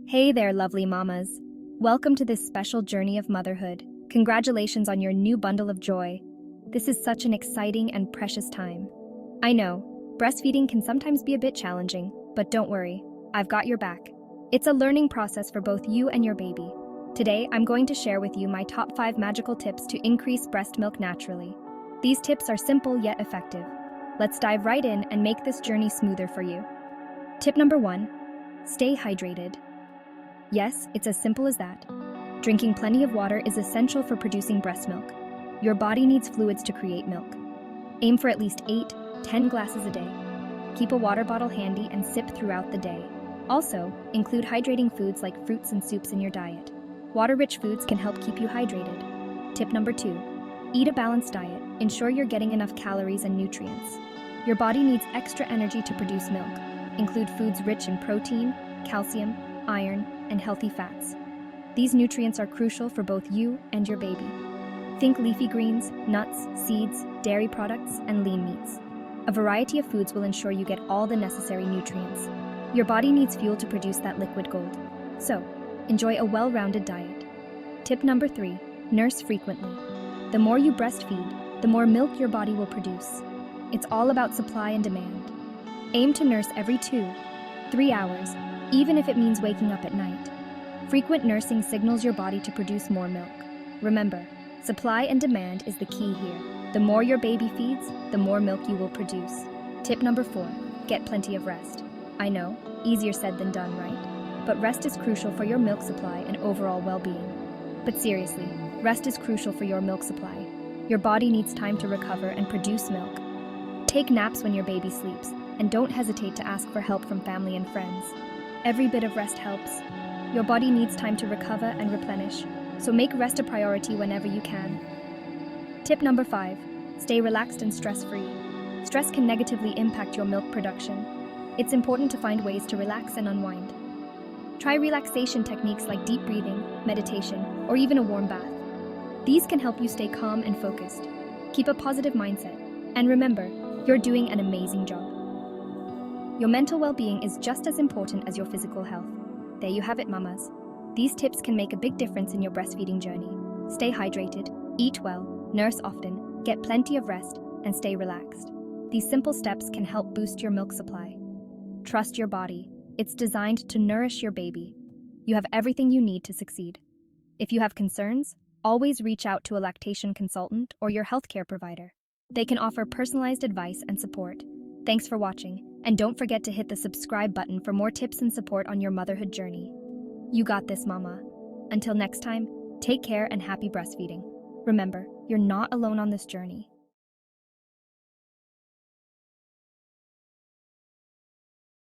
Hey there, lovely mamas. Welcome to this special journey of motherhood. Congratulations on your new bundle of joy. This is such an exciting and precious time. I know, breastfeeding can sometimes be a bit challenging, but don't worry, I've got your back. It's a learning process for both you and your baby. Today, I'm going to share with you my top 5 magical tips to increase breast milk naturally. These tips are simple yet effective. Let's dive right in and make this journey smoother for you. Tip number 1, stay hydrated. Yes, it's as simple as that. Drinking plenty of water is essential for producing breast milk. Your body needs fluids to create milk. Aim for at least 8-10 glasses a day. Keep a water bottle handy and sip throughout the day. Also, include hydrating foods like fruits and soups in your diet. Water-rich foods can help keep you hydrated. Tip number 2, eat a balanced diet. Ensure you're getting enough calories and nutrients. Your body needs extra energy to produce milk. Include foods rich in protein, calcium, iron, and healthy fats. These nutrients are crucial for both you and your baby. Think leafy greens, nuts, seeds, dairy products, and lean meats. A variety of foods will ensure you get all the necessary nutrients. Your body needs fuel to produce that liquid gold. So, enjoy a well-rounded diet. Tip number 3, nurse frequently. The more you breastfeed, the more milk your body will produce. It's all about supply and demand. Aim to nurse every 2-3 hours, even if it means waking up at night. Frequent nursing signals your body to produce more milk. Remember, supply and demand is the key here. The more your baby feeds, the more milk you will produce. Tip number 4, get plenty of rest. I know, easier said than done, right? But rest is crucial for your milk supply and overall well-being. But seriously, rest is crucial for your milk supply. Your body needs time to recover and produce milk. Take naps when your baby sleeps, and don't hesitate to ask for help from family and friends. Every bit of rest helps. Your body needs time to recover and replenish, so make rest a priority whenever you can. Tip number 5, stay relaxed and stress-free. Stress can negatively impact your milk production. It's important to find ways to relax and unwind. Try relaxation techniques like deep breathing, meditation, or even a warm bath. These can help you stay calm and focused. Keep a positive mindset, and remember, you're doing an amazing job. Your mental well-being is just as important as your physical health. There you have it, mamas. These tips can make a big difference in your breastfeeding journey. Stay hydrated, eat well, nurse often, get plenty of rest, and stay relaxed. These simple steps can help boost your milk supply. Trust your body. It's designed to nourish your baby. You have everything you need to succeed. If you have concerns, always reach out to a lactation consultant or your healthcare provider. They can offer personalized advice and support. Thanks for watching, and don't forget to hit the subscribe button for more tips and support on your motherhood journey. You got this, mama. Until next time, take care and happy breastfeeding. Remember, you're not alone on this journey.